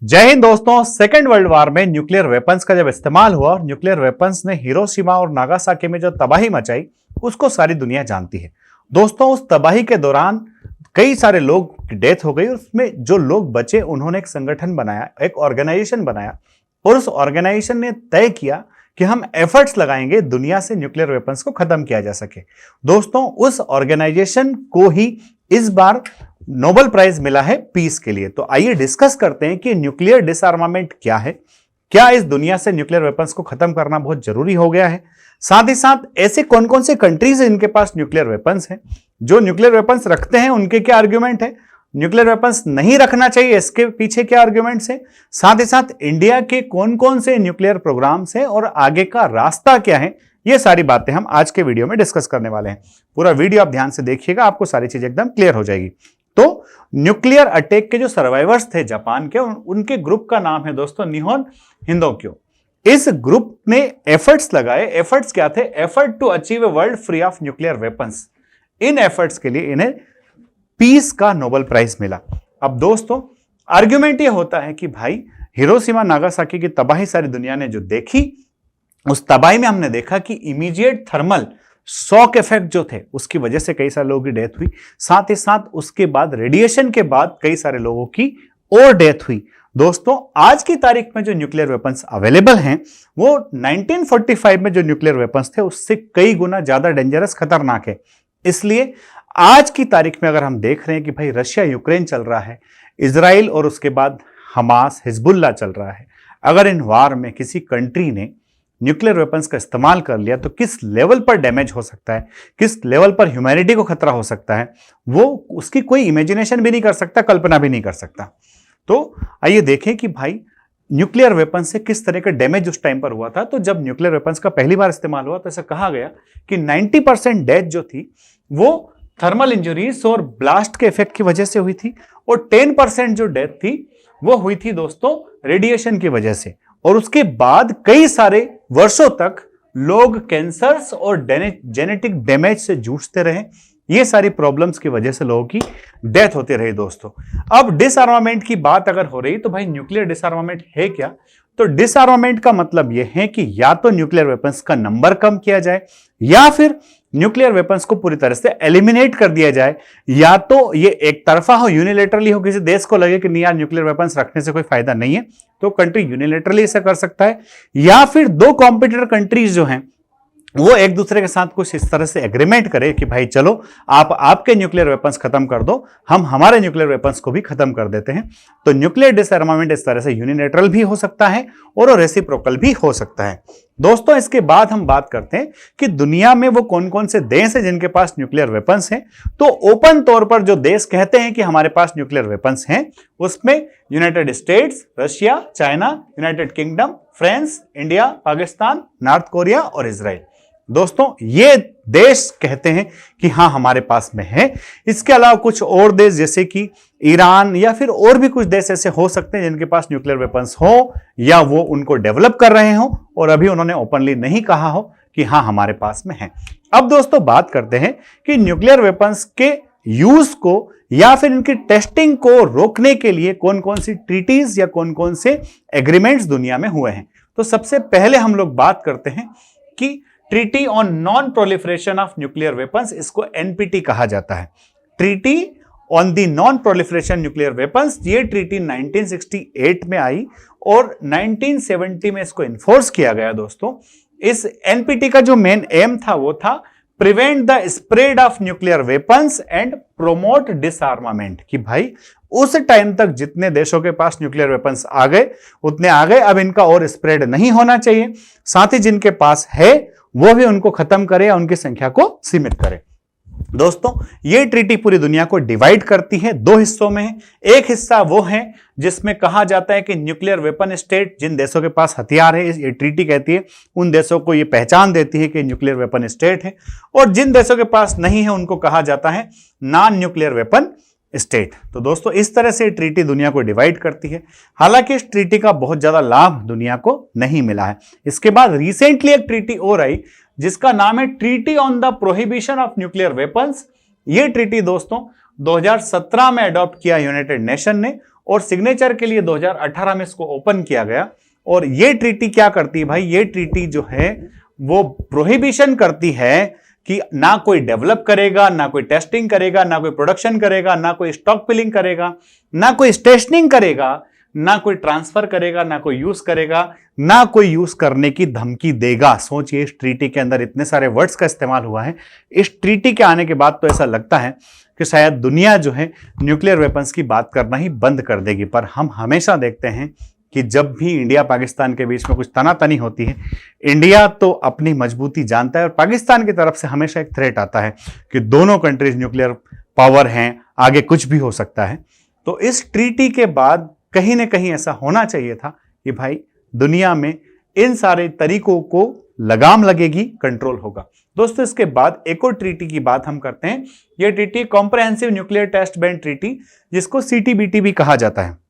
जय हिंद दोस्तों। Second world war में न्यूक्लियर वेपन्स का जब इस्तेमाल हुआ और न्यूक्लियर वेपन्स ने हिरोशिमा और नागासाकी में जो तबाही मचाई उसको सारी दुनिया जानती है। दोस्तों, उस तबाही के दौरान कई सारे लोग की डेथ हो गई। उसमें जो लोग बचे उन्होंने एक संगठन बनाया, एक ऑर्गेनाइजेशन बनाया और उस ऑर्गेनाइजेशन ने तय किया कि हम एफर्ट्स लगाएंगे दुनिया से न्यूक्लियर वेपन्स को खत्म किया जा सके। दोस्तों, उस ऑर्गेनाइजेशन को ही इस बार नोबेल प्राइज मिला है पीस के लिए। तो आइए डिस्कस करते हैं कि न्यूक्लियर डिसआर्मामेंट क्या है, क्या इस दुनिया से न्यूक्लियर वेपन्स को खत्म करना बहुत जरूरी हो गया है, साथ ही साथ ऐसे कौन कौन से कंट्रीज हैं जिनके पास न्यूक्लियर वेपन्स हैं, जो न्यूक्लियर वेपन्स रखते हैं उनके क्या आर्ग्यूमेंट है, न्यूक्लियर वेपन्स नहीं रखना चाहिए इसके पीछे क्या आर्ग्यूमेंट्स हैं, साथ ही साथ इंडिया के कौन कौन से न्यूक्लियर प्रोग्राम्स हैं और आगे का रास्ता क्या है। ये सारी बातें हम आज के वीडियो में डिस्कस करने वाले हैं। पूरा वीडियो आप ध्यान से देखिएगा, आपको सारी चीजें एकदम क्लियर हो जाएगी। तो न्यूक्लियर अटैक के जो सर्वाइवर्स थे जापान के, उनके ग्रुप का नाम है दोस्तों निहोन हिंदोक्यो। इस ग्रुप ने एफर्ट्स लगाए। एफर्ट्स क्या थे? Effort to achieve a world free of nuclear weapons. इन एफर्ट्स के लिए इन्हें पीस का नोबेल प्राइज मिला। अब दोस्तों, आर्ग्यूमेंट ये होता है कि भाई हिरोशिमा नागासाकी की तबाही सारी दुनिया ने जो देखी, उस तबाही में हमने देखा कि इमीडिएट थर्मल शॉक इफेक्ट जो थे उसकी वजह से कई सारे लोगों की डेथ हुई। साथ ही साथ उसके बाद रेडिएशन के बाद कई सारे लोगों की और डेथ हुई। दोस्तों, आज की तारीख में जो न्यूक्लियर वेपन्स अवेलेबल हैं वो 1945 में जो न्यूक्लियर वेपन्स थे उससे कई गुना ज्यादा डेंजरस, खतरनाक है। इसलिए आज की तारीख में अगर हम देख रहे हैं कि भाई रशिया यूक्रेन चल रहा है, इजराइल और उसके बाद हमास हिजबुल्ला चल रहा है, अगर इन वार में किसी कंट्री ने न्यूक्लियर वेपन्स का इस्तेमाल कर लिया तो किस लेवल पर डैमेज हो सकता है, किस लेवल पर ह्यूमैनिटी को खतरा हो सकता है, वो उसकी कोई इमेजिनेशन भी नहीं कर सकता, कल्पना भी नहीं कर सकता। तो आइए देखें कि भाई न्यूक्लियर वेपन से किस तरह का डैमेज उस टाइम पर हुआ था। तो जब न्यूक्लियर वेपन्स का पहली बार इस्तेमाल हुआ तो ऐसा कहा गया कि 90% डेथ जो थी वो थर्मल इंजरीज और ब्लास्ट के इफेक्ट की वजह से हुई थी और 10% जो डेथ थी वो हुई थी दोस्तों रेडिएशन की वजह से। और उसके बाद कई सारे वर्षों तक लोग कैंसर्स और जेनेटिक डैमेज से जूझते रहे। ये सारी प्रॉब्लम्स की वजह से लोगों की डेथ होती रही। दोस्तों, अब डिसआर्मामेंट की बात अगर हो रही तो भाई न्यूक्लियर डिसआर्मामेंट है क्या? तो डिसआर्मामेंट का मतलब यह है कि या तो न्यूक्लियर वेपन्स का नंबर कम किया जाए या फिर न्यूक्लियर वेपन्स को पूरी तरह से एलिमिनेट कर दिया जाए, या तो ये एक तरफा हो, यूनिलेटरली हो, किसी देश को लगे कि नहीं यार न्यूक्लियर वेपन्स रखने से कोई फायदा नहीं है तो कंट्री यूनिलेटरली ऐसा कर सकता है, या फिर दो कॉम्पिटिटर कंट्रीज जो हैं वो एक दूसरे के साथ कुछ इस तरह से एग्रीमेंट करे कि भाई चलो आप आपके न्यूक्लियर वेपन्स खत्म कर दो, हम हमारे न्यूक्लियर वेपन्स को भी खत्म कर देते हैं। तो न्यूक्लियर डिसआर्मामेंट इस तरह से यूनिलेटरल भी हो सकता है और रेसिप्रोकल भी हो सकता है। दोस्तों, इसके बाद हम बात करते हैं कि दुनिया में वो कौन कौन से देश हैं जिनके पास न्यूक्लियर वेपन्स हैं। तो ओपन तौर पर जो देश कहते हैं कि हमारे पास न्यूक्लियर वेपन्स हैं उसमें United states, Russia, China, United kingdom, France, India, Pakistan, north Korea और इजराइल। दोस्तों, ये देश कहते हैं कि हाँ हमारे पास में है। इसके अलावा कुछ और देश जैसे कि ईरान या फिर और भी कुछ देश ऐसे हो सकते हैं जिनके पास न्यूक्लियर वेपन्स हो या वो उनको डेवलप कर रहे हो और अभी उन्होंने ओपनली नहीं कहा हो कि हाँ हमारे पास में है। अब दोस्तों बात करते हैं कि न्यूक्लियर वेपन्स के यूज को या फिर इनकी टेस्टिंग को रोकने के लिए कौन कौन सी ट्रीटीज या कौन कौन से एग्रीमेंट्स दुनिया में हुए हैं। तो सबसे पहले हम लोग बात करते हैं कि treaty on non proliferation of nuclear weapons, इसको एनपीटी कहा जाता है। Treaty on the non proliferation nuclear weapons, ये ट्रीटी 1968 में आई और 1970 में इसको इन्फोर्स किया गया। दोस्तों, इस एनपीटी का जो मेन एम था वो था prevent the spread of nuclear weapons and promote डिसआर्मामेंट। कि भाई उस टाइम तक जितने देशों के पास न्यूक्लियर वेपन्स आ गए उतने आ गए, अब इनका और स्प्रेड नहीं होना चाहिए। साथ ही जिनके पास है वो भी उनको खत्म करे या उनकी संख्या को सीमित करे। दोस्तों, ये ट्रीटी पूरी दुनिया को डिवाइड करती है, दो हिस्सों में है। एक हिस्सा वो है जिसमें कहा जाता है कि न्यूक्लियर वेपन स्टेट, जिन देशों के पास हथियार है, ये ट्रीटी कहती है उन देशों को ये पहचान देती है कि न्यूक्लियर वेपन स्टेट है, और जिन देशों के पास नहीं है उनको कहा जाता है नॉन न्यूक्लियर वेपन स्टेट। तो दोस्तों, इस तरह से ट्रीटी दुनिया को डिवाइड करती है। हालांकि इस ट्रीटी का बहुत ज्यादा लाभ दुनिया को नहीं मिला है। इसके बाद रिसेंटली एक ट्रीटी और आई जिसका नाम है treaty on the prohibition of nuclear weapons. ये ट्रीटी दोस्तों 2017 में अडॉप्ट किया यूनाइटेड नेशन ने और सिग्नेचर के लिए 2018 में इसको ओपन किया गया। और ये ट्रीटी क्या करती है भाई, ये ट्रीटी जो है वो प्रोहिबिशन करती है कि ना कोई डेवलप करेगा, ना कोई टेस्टिंग करेगा, ना कोई प्रोडक्शन करेगा, ना कोई स्टॉक फिलिंग करेगा, ना कोई स्टेशनिंग करेगा, ना कोई ट्रांसफर करेगा, ना कोई यूज करेगा, ना कोई यूज करने की धमकी देगा। सोचिए, इस ट्रीटी के अंदर इतने सारे वर्ड्स का इस्तेमाल हुआ है। इस ट्रीटी के आने के बाद तो ऐसा लगता है कि शायद दुनिया जो है न्यूक्लियर वेपन्स की बात करना ही बंद कर देगी। पर हम हमेशा देखते हैं कि जब भी इंडिया पाकिस्तान के बीच में कुछ तनातनी होती है, इंडिया तो अपनी मजबूती जानता है और पाकिस्तान की तरफ से हमेशा एक थ्रेट आता है कि दोनों कंट्रीज न्यूक्लियर पावर हैं, आगे कुछ भी हो सकता है। तो इस ट्रीटी के बाद कहीं ना कहीं ऐसा होना चाहिए था कि भाई दुनिया में इन सारे तरीकों को लगाम लगेगी, कंट्रोल होगा। दोस्तों, इसके बाद एक और ट्रीटी की बात हम करते हैं। यह treaty comprehensive nuclear test ban treaty, जिसको सीटीबीटी भी कहा जाता है।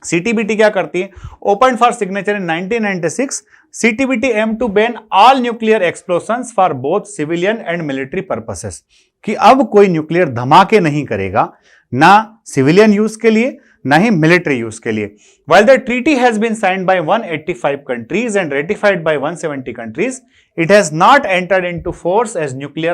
सीटीबीटी क्या करती है? Open for signature in 1996, CTBT aim to ban all nuclear explosions for both civilian and military purposes, कि अब कोई न्यूक्लियर धमाके नहीं करेगा, ना सिविलियन यूज के लिए ना ही मिलिट्री यूज के लिए। While the treaty has been signed by 185 countries and ratified by 170 countries, it has not entered into force as nuclear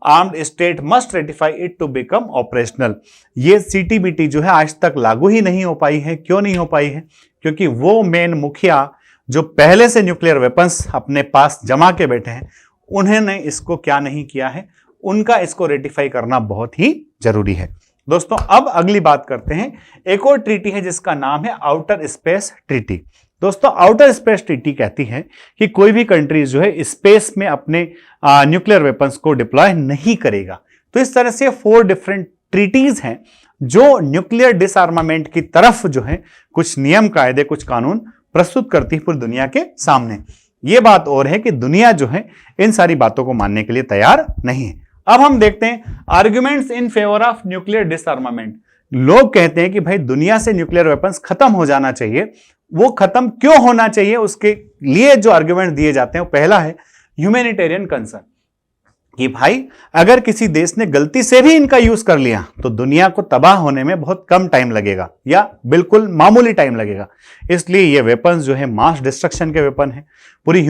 armed state must ratify it to become operational। ये CTBT जो है आज तक लागू ही नहीं हो पाई है। क्यों नहीं हो पाई है? क्योंकि वो मेन मुखिया जो पहले से न्यूक्लियर वेपन्स अपने पास जमा के बैठे हैं, उन्होंने इसको क्या नहीं किया है, उनका इसको रेटिफाई करना बहुत ही जरूरी है। दोस्तों, अब अगली बात करते हैं। एक और ट्रीटी है जिसका नाम है आउटर स्पेस ट्रीटी। दोस्तों, आउटर स्पेस ट्रीटी कहती है कि कोई भी कंट्री जो है स्पेस में अपने न्यूक्लियर वेपन्स को डिप्लॉय नहीं करेगा। तो इस तरह से 4 डिफरेंट ट्रीटीज हैं जो न्यूक्लियर डिसआर्मामेंट की तरफ जो है कुछ नियम कायदे, कुछ कानून प्रस्तुत करती है पूरी दुनिया के सामने। यह बात और है कि दुनिया जो है इन सारी बातों को मानने के लिए तैयार नहीं है। अब हम देखते हैं arguments in favour of nuclear डिसआर्मामेंट। लोग कहते हैं कि भाई दुनिया से न्यूक्लियर वेपन्स खत्म हो जाना चाहिए। वो खत्म क्यों होना चाहिए, उसके लिए जो आर्ग्यूमेंट दिए जाते हैं वो पहला है ह्यूमैनिटेरियन कंसर्न, कि भाई अगर किसी देश ने गलती से भी इनका यूज कर लिया तो दुनिया को तबाह होने में बहुत कम टाइम लगेगा या बिल्कुल मामूली टाइम लगेगा। इसलिए ये वेपन्स जो है मास डिस्ट्रक्शन के वेपन है, पूरी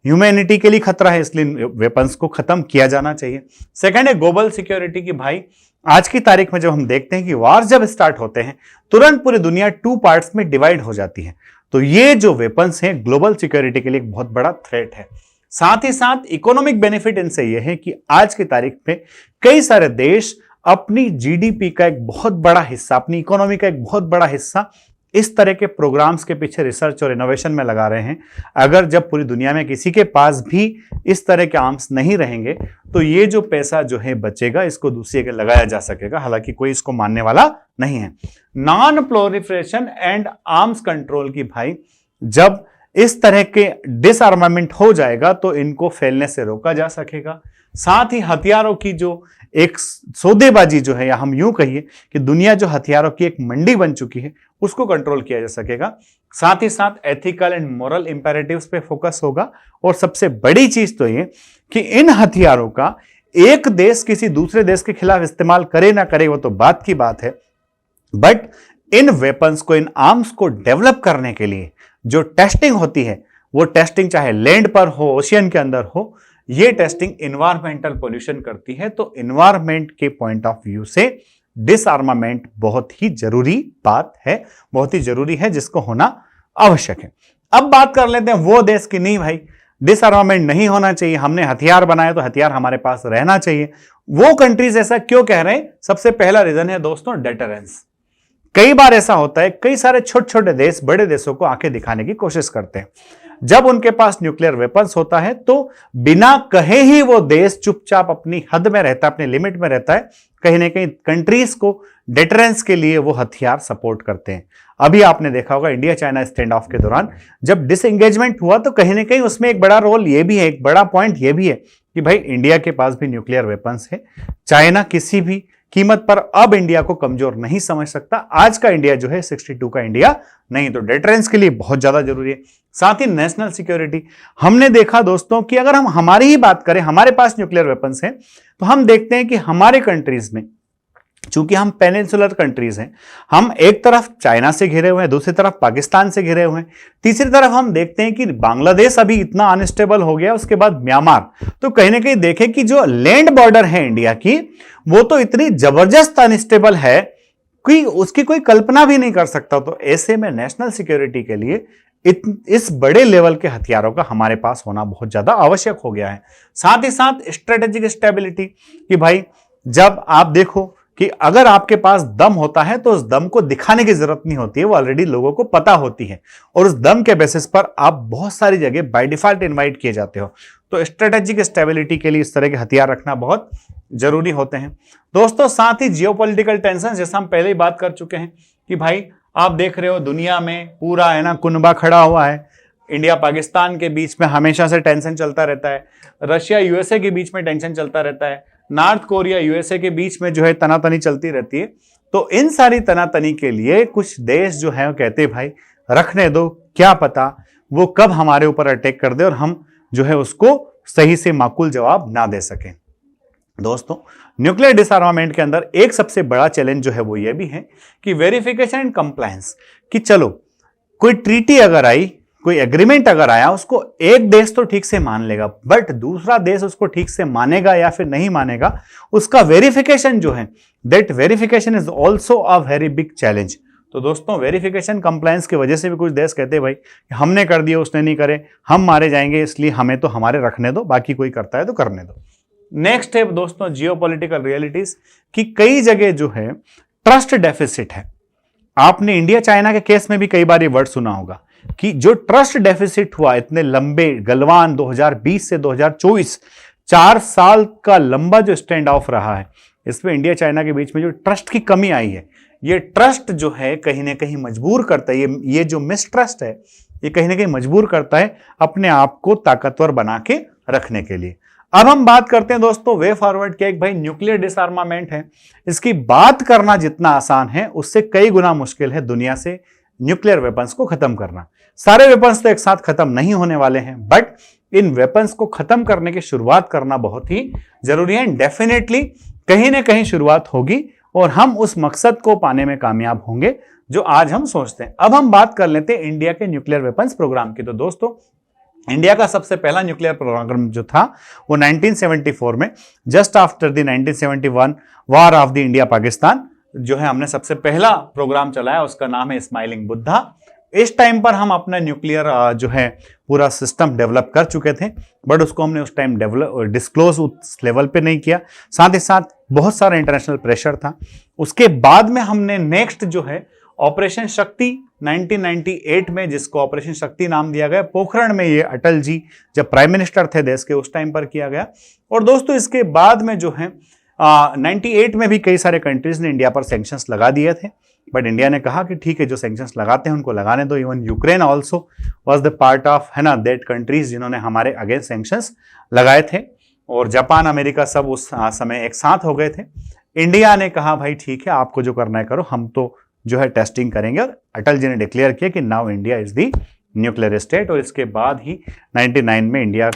ह्यूमैनिटी के लिए खतरा है, इसलिए वेपन्स को खत्म किया जाना चाहिए। सेकंड है ग्लोबल सिक्योरिटी, की भाई आज की तारीख में जब हम देखते हैं कि वार जब स्टार्ट होते हैं तुरंत पूरी दुनिया 2 पार्ट्स में डिवाइड हो जाती है। तो ये जो वेपन्स हैं ग्लोबल सिक्योरिटी के लिए एक बहुत बड़ा थ्रेट है। साथ ही साथ इकोनॉमिक बेनिफिट इनसे यह है कि आज की तारीख में कई सारे देश अपनी जीडीपी का एक बहुत बड़ा हिस्सा, अपनी इकोनॉमी का एक बहुत बड़ा हिस्सा इस तरह के प्रोग्राम्स के पीछे रिसर्च और इनोवेशन में लगा रहे हैं। अगर जब पूरी दुनिया में किसी के पास भी इस तरह के आर्म्स नहीं रहेंगे तो ये जो पैसा जो है बचेगा, इसको दूसरी जगह लगाया जा सकेगा। हालांकि कोई इसको मानने वाला नहीं है। Non proliferation and arms control, की भाई जब इस तरह के डिसआर्मामेंट हो जाएगा तो इनको फैलने से रोका जा सकेगा। साथ ही हथियारों की जो एक सौदेबाजी जो है, या हम यूं कहिए कि दुनिया जो हथियारों की एक मंडी बन चुकी है, उसको कंट्रोल किया जा सकेगा। साथ ही साथ एथिकल एंड मोरल इंपेरेटिव्स पे फोकस होगा। और सबसे बड़ी चीज तो ये कि इन हथियारों का एक देश किसी दूसरे देश के खिलाफ इस्तेमाल करे ना करे वो तो बात की बात है, बट इन वेपन्स को, इन आर्म्स को डेवलप करने के लिए जो टेस्टिंग होती है, वो टेस्टिंग चाहे लैंड पर हो, ओशियन के अंदर हो, ये टेस्टिंग इन्वायरमेंटल पोल्यूशन करती है। तो इन्वायरमेंट के पॉइंट ऑफ व्यू से डिसआर्मामेंट बहुत ही जरूरी बात है, बहुत ही जरूरी है, जिसको होना आवश्यक है। अब बात कर लेते हैं वो देश की, नहीं भाई डिसआर्मामेंट नहीं होना चाहिए, हमने हथियार बनाए तो हथियार हमारे पास रहना चाहिए। वो कंट्रीज ऐसा क्यों कह रहे हैं? सबसे पहला रीजन है दोस्तों डेटरेंस। कई बार ऐसा होता है, कई सारे छोटे छोटे देश बड़े देशों को आंखें दिखाने की कोशिश करते हैं। जब उनके पास न्यूक्लियर वेपन्स होता है तो बिना कहे ही वो देश चुपचाप अपनी हद में रहता है, अपने लिमिट में रहता है। कहीं ना कहीं कंट्रीज को डेटरेंस के लिए वो हथियार सपोर्ट करते हैं। अभी आपने देखा होगा इंडिया चाइना स्टैंड ऑफ के दौरान जब डिसएंगेजमेंट हुआ तो कहीं ना कहीं उसमें एक बड़ा रोल ये भी है, एक बड़ा पॉइंट ये भी है कि भाई इंडिया के पास भी न्यूक्लियर वेपन्स है। चाइना किसी भी कीमत पर अब इंडिया को कमजोर नहीं समझ सकता। आज का इंडिया जो है 62 का इंडिया नहीं, तो डेटरेंस के लिए बहुत ज्यादा जरूरी है। साथ ही नेशनल सिक्योरिटी, हमने देखा दोस्तों कि अगर हम हमारी ही बात करें, हमारे पास न्यूक्लियर वेपन्स हैं, तो हम देखते हैं कि हमारे कंट्रीज में चूंकि हम पेनिनसुलर कंट्रीज हैं, हम एक तरफ चाइना से घिरे हुए हैं, दूसरी तरफ पाकिस्तान से घिरे हुए हैं, तीसरी तरफ हम देखते हैं कि बांग्लादेश अभी इतना अनस्टेबल हो गया, उसके बाद म्यांमार। तो कहीं ना कहीं देखें कि जो लैंड बॉर्डर है इंडिया की, वो तो इतनी जबरदस्त अनस्टेबल है कि उसकी कोई कल्पना भी नहीं कर सकता। तो ऐसे में नेशनल सिक्योरिटी के लिए इस बड़े लेवल के हथियारों का हमारे पास होना बहुत ज्यादा आवश्यक हो गया है। साथ ही साथ स्ट्रेटेजिक स्टेबिलिटी, कि भाई जब आप देखो कि अगर आपके पास दम होता है तो उस दम को दिखाने की जरूरत नहीं होती है, वो ऑलरेडी लोगों को पता होती है, और उस दम के बेसिस पर आप बहुत सारी जगह बाय डिफॉल्ट इनवाइट किए जाते हो। तो स्ट्रेटेजिक स्टेबिलिटी के लिए इस तरह के हथियार रखना बहुत जरूरी होते हैं दोस्तों। साथ ही जियोपॉलिटिकल टेंशन, जैसा हम पहले ही बात कर चुके हैं कि भाई आप देख रहे हो दुनिया में पूरा है ना कुनबा खड़ा हुआ है, इंडिया पाकिस्तान के बीच में हमेशा से टेंशन चलता रहता है, रशिया यूएसए के बीच में टेंशन चलता रहता है, नॉर्थ कोरिया यूएसए के बीच में जो है तनातनी चलती रहती है। तो इन सारी तनातनी के लिए कुछ देश जो है वो कहते हैं भाई रखने दो, क्या पता वो कब हमारे ऊपर अटैक कर दे और हम जो है उसको सही से माकूल जवाब ना दे सकें। दोस्तों, न्यूक्लियर डिसआर्मामेंट के अंदर एक सबसे बड़ा चैलेंज जो है वो ये भी है कि वेरिफिकेशन एंड कंप्लायंस, कि चलो कोई ट्रीटी अगर आई, कोई एग्रीमेंट अगर आया, उसको एक देश तो ठीक से मान लेगा, बट दूसरा देश उसको ठीक से मानेगा या फिर नहीं मानेगा, उसका वेरिफिकेशन जो है, that verification is also a very big challenge. तो दोस्तों, वेरिफिकेशन कंप्लायंस की वजह से भी कुछ देश कहते हैं भाई हमने कर दिया, उसने नहीं करे, हम मारे जाएंगे, इसलिए हमें तो हमारे रखने दो, बाकी कोई करता है तो करने दो। नेक्स्ट है दोस्तों जियोपॉलिटिकल रियलिटीज, कि कई जगह जो है ट्रस्ट डेफिसिट है। आपने इंडिया चाइना के केस में भी कई बार ये वर्ड सुना होगा कि जो ट्रस्ट डेफिसिट हुआ, इतने लंबे गलवान 2020 से 2024, 4 साल का लंबा जो स्टैंड ऑफ रहा है, इसमें इंडिया चाइना के बीच में जो ट्रस्ट की कमी आई है, ये ट्रस्ट जो है कहीं ना कहीं मजबूर करता है, ये जो मिसट्रस्ट है, ये कहीं ना कहीं मजबूर करता है अपने आप को ताकतवर बना के रखने के लिए। अब हम बात करते हैं दोस्तों वे फॉरवर्ड के, एक भाई न्यूक्लियर डिसआर्मामेंट है, इसकी बात करना जितना आसान है उससे कई गुना मुश्किल है दुनिया से न्यूक्लियर वेपन्स को खत्म करना। सारे वेपन्स तो एक साथ खत्म नहीं होने वाले हैं, बट इन वेपन्स को खत्म करने की शुरुआत करना बहुत ही जरूरी है। डेफिनेटली कहीं ना कहीं शुरुआत होगी और हम उस मकसद को पाने में कामयाब होंगे जो आज हम सोचते हैं। अब हम बात कर लेते हैं इंडिया के न्यूक्लियर वेपन्स प्रोग्राम की। तो दोस्तों, इंडिया का सबसे पहला न्यूक्लियर प्रोग्राम जो था वो 1974 में, just after the 1971 war of the India Pakistan, जो है हमने सबसे पहला प्रोग्राम चलाया, उसका नाम है स्माइलिंग बुद्धा। इस टाइम पर हम अपना न्यूक्लियर जो है पूरा सिस्टम डेवलप कर चुके थे, बट उसको हमने उस टाइम डिस्क्लोज उस लेवल पे नहीं किया। साथ ही साथ बहुत सारा इंटरनेशनल प्रेशर था। उसके बाद में हमने नेक्स्ट जो है ऑपरेशन शक्ति 1998 में, जिसको ऑपरेशन शक्ति नाम दिया गया, पोखरण में ये अटल जी जब प्राइम मिनिस्टर थे देश के उस टाइम पर किया गया। और दोस्तों इसके बाद में जो है 98 में भी कई सारे कंट्रीज ने इंडिया पर सैंक्शंस लगा दिए थे, बट इंडिया ने कहा कि ठीक है, जो सैंक्शंस लगाते हैं उनको लगाने दो। Even Ukraine also was the part of, है ना, दैट कंट्रीज जिन्होंने हमारे अगेंस्ट सैंक्शंस लगाए थे, और जापान अमेरिका सब उस समय एक साथ हो गए थे। इंडिया ने कहा भाई ठीक है, आपको जो करना है करो, हम तो जो है टेस्टिंग करेंगे, और अटल जी ने डिक्लेयर किया कि now India is the nuclear state. और इसके बाद ही 99 में इंडिया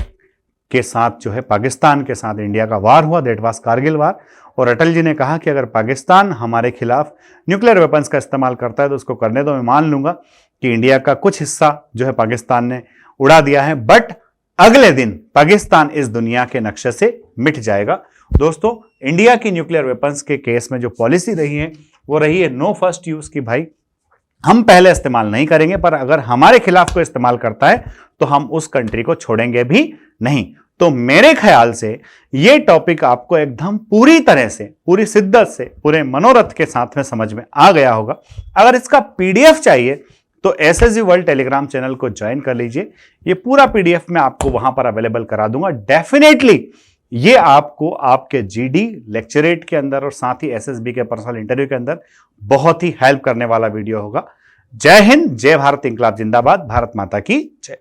के साथ जो है पाकिस्तान के साथ इंडिया का वार हुआ, दैट वाज कारगिल वार। और अटल जी ने कहा कि अगर पाकिस्तान हमारे खिलाफ न्यूक्लियर वेपन्स का इस्तेमाल करता है तो उसको करने दो। मैं मान लूंगा कि इंडिया का कुछ हिस्सा जो है पाकिस्तान ने उड़ा दिया है, बट अगले दिन पाकिस्तान इस दुनिया के नक्शे से मिट जाएगा। दोस्तों, इंडिया की न्यूक्लियर वेपन्स के केस में जो पॉलिसी रही है वो रही है नो फर्स्ट यूज, की भाई हम पहले इस्तेमाल नहीं करेंगे, पर अगर हमारे खिलाफ कोई इस्तेमाल करता है तो हम उस कंट्री को छोड़ेंगे भी नहीं। तो मेरे ख्याल से ये टॉपिक आपको एकदम पूरी तरह से, पूरी शिद्दत से, पूरे मनोरथ के साथ में समझ में आ गया होगा। अगर इसका पीडीएफ चाहिए तो एसएसजी वर्ल्ड टेलीग्राम चैनल को ज्वाइन कर लीजिए। ये पूरा पीडीएफ मैं आपको वहां पर अवेलेबल करा दूंगा। डेफिनेटली ये आपको आपके जीडी लेक्चरेट के अंदर और साथ ही एसएसबी के पर्सनल इंटरव्यू के अंदर बहुत ही हेल्प करने वाला वीडियो होगा। जय हिंद, जय भारत, इंकलाब जिंदाबाद, भारत माता की जय।